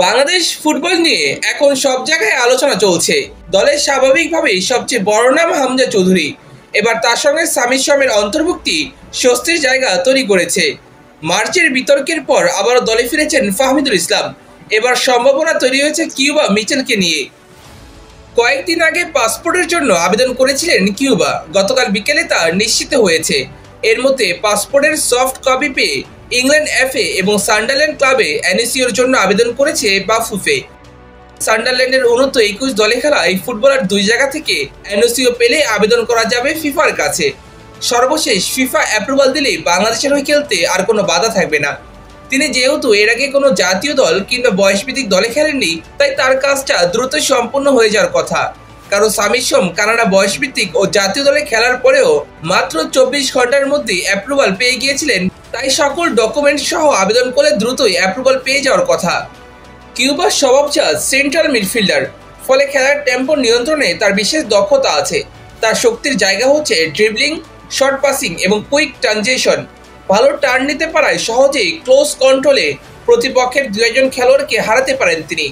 Bangladesh football নিয়ে এখন সব জায়গায় আলোচনা চলছে। দলের স্বাভাবিকভাবেই সবচেয়ে বড় নাম হামজা চৌধুরী। এবার তার সঙ্গে সামির শমের অন্তর্ভুক্তি স্বস্তির জায়গা তৈরি করেছে। মার্চের বিতর্কের পর আবারও দলে ফিরেছেন ফাহমিদুল ইসলাম। এবার সম্ভাবনা তৈরি হয়েছে কিউবা মিচেলকে নিয়ে। কয়েকদিন আগে পাসপোর্টের জন্য আবেদন করেছিলেন কিউবা। গতকাল বিকেলে তা নিশ্চিত হয়েছে। এর মধ্যে পাসপোর্টের সফট কপি পেয়ে ইংল্যান্ড এফএ এবং সান্ডারল্যান্ড ক্লাবে এনএসিওর জন্য আবেদন করেছে বাফুফে। সান্ডারল্যান্ডের U21 দলে খেলা এই ফুটবলার দুই জায়গা থেকে এনএসিও পেলে আবেদন করা যাবে ফিফার কাছে। সর্বশেষ ফিফা অ্যাপ্রুভাল দিলে বাংলাদেশের হয়ে খেলতে আর কোনো বাধা থাকবে না। তিনি যেহেতু এর আগে কোনো জাতীয় দল কিংবা বয়সভিত্তিক দলে খেলেননি, তাই তার কাজটা দ্রুত সম্পূর্ণ হয়ে যাওয়ার কথা। কারণ সামির শম কানাডা বয়সভিত্তিক ও জাতীয় দলে খেলার পরেও মাত্র 24 ঘন্টার মধ্যে অ্যাপ্রুভাল পেয়ে গিয়েছিলেন। তাই সকল ডকুমেন্ট সহ আবেদন করে দ্রুতই অ্যাপ্রুভাল পেয়ে যাওয়ার কথা। কিউবার স্বভাবজাত সেন্ট্রাল মিডফিল্ডার, ফলে খেলার টেম্পো নিয়ন্ত্রণে তার বিশেষ দক্ষতা আছে। তার শক্তির জায়গা হচ্ছে ড্রিবলিং, শর্ট পাসিং এবং কুইক ট্রানজিশন। ভালো টার্ন নিতে পারায় সহজেই ক্লোজ কন্ট্রোলে প্রতিপক্ষের দু একজন খেলোয়াড়কে হারাতে পারেন তিনি।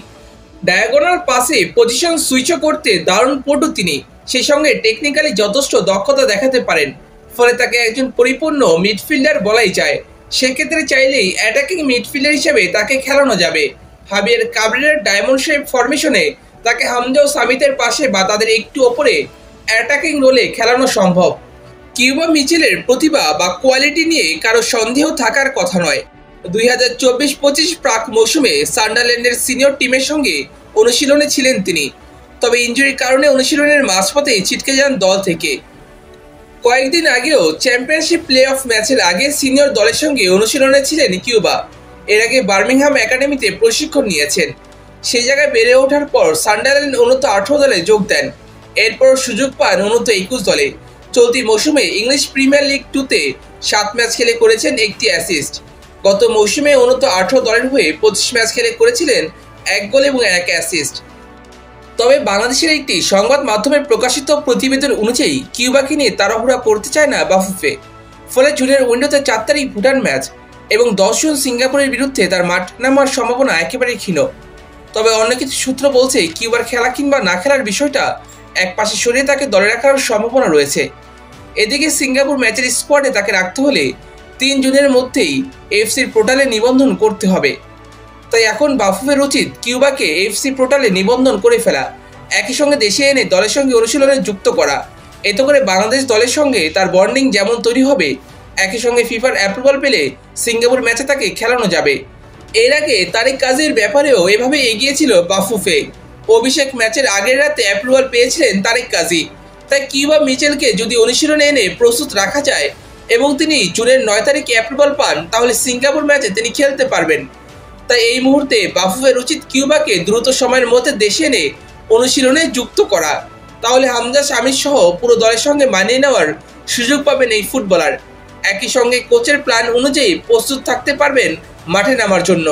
ডায়াগোনাল পাসে পজিশন সুইচও করতে দারুণ পটু তিনি। সেই সঙ্গে টেকনিক্যালি যথেষ্ট দক্ষতা দেখাতে পারেন, ফলে তাকে একজন পরিপূর্ণ মিডফিল্ডার বলাই যায়। সেক্ষেত্রে চাইলেই অ্যাটাকিং মিডফিল্ডার হিসেবে তাকে খেলানো যাবে। হাবিয়ার কাবরেরার ডায়মন্ড শেপ ফরমেশনে তাকে হামজা ও সামিতের পাশে বা তাদের একটু ওপরে অ্যাটাকিং রোলে খেলানো সম্ভব। কিউবা মিচেলের প্রতিভা বা কোয়ালিটি নিয়ে কারো সন্দেহ থাকার কথা নয়। 2024-25 প্রাক মৌসুমে সান্ডারল্যান্ডের সিনিয়র টিমের সঙ্গে অনুশীলনে ছিলেন তিনি। তবে ইনজুরির কারণে অনুশীলনের মাঝপথে ছিটকে যান দল থেকে। কয়েকদিন আগেও চ্যাম্পিয়নশিপ প্লে অফ ম্যাচের আগে সিনিয়র দলের সঙ্গে অনুশীলনে ছিলেন কিউবা। এর আগে বার্মিংহাম একাডেমিতে প্রশিক্ষণ নিয়েছেন। সেই জায়গায় বেড়ে ওঠার পর সান্ডারল্যান্ড U18 দলে যোগ দেন। এরপর সুযোগ পান U21 দলে। চলতি মৌসুমে ইংলিশ প্রিমিয়ার লিগ 2-তে 7 ম্যাচ খেলে করেছেন একটি অ্যাসিস্ট। গত মৌসুমে U18 দলের হয়ে 25 ম্যাচ খেলে করেছিলেন 1 গোল এবং 1 অ্যাসিস্ট। তবে বাংলাদেশের একটি সংবাদ মাধ্যমে প্রকাশিত প্রতিবেদন অনুযায়ী কিউবাকে নিয়ে তাড়াহুড়া করতে চায় না বাফুফে। ফলে জুনের উইন্ডোতে 4 তারিখ ভুটান ম্যাচ এবং 10 জুন সিঙ্গাপুরের বিরুদ্ধে তার মাঠ নামার সম্ভাবনা একেবারেই ক্ষীণ। তবে অন্য কিছু সূত্র বলছে কিউবার খেলা কিংবা না খেলার বিষয়টা একপাশে সরিয়ে তাকে দলে রাখার সম্ভাবনা রয়েছে। এদিকে সিঙ্গাপুর ম্যাচের স্কোয়াডে তাকে রাখতে হলে 3 জুনের মধ্যেই এফসির পোর্টালে নিবন্ধন করতে হবে। তাই এখন বাফুফের উচিত কিউবাকে এফসি পোর্টালে নিবন্ধন করে ফেলা, একই সঙ্গে দেশে এনে দলের সঙ্গে অনুশীলনে যুক্ত করা। এতে করে বাংলাদেশ দলের সঙ্গে তার বন্ডিং যেমন তৈরি হবে, একই সঙ্গে ফিফার অ্যাপ্রুভাল পেলে সিঙ্গাপুর ম্যাচে তাকে খেলানো যাবে। এর আগে তারিক কাজীর ব্যাপারেও এভাবে এগিয়েছিল বাফুফে। অভিষেক ম্যাচের আগের রাতে অ্যাপ্রুভাল পেয়েছিলেন তারিক কাজী। তাই কিউবা মিচেলকে যদি অনুশীলনে এনে প্রস্তুত রাখা যায় এবং তিনি জুনের 9 তারিখে অ্যাপ্রুভাল পান, তাহলে সিঙ্গাপুর ম্যাচে তিনি খেলতে পারবেন। তাই এই মুহূর্তে বাফুফের উচিত কিউবাকে দ্রুত সময়ের মধ্যে দেশে এনে অনুশীলনে যুক্ত করা। তাহলে হামজা শামির সহ পুরো দলের সঙ্গে মানিয়ে নেওয়ার সুযোগ পাবেন এই ফুটবলার। একই সঙ্গে কোচের প্ল্যান অনুযায়ী প্রস্তুত থাকতে পারবেন মাঠে নামার জন্য।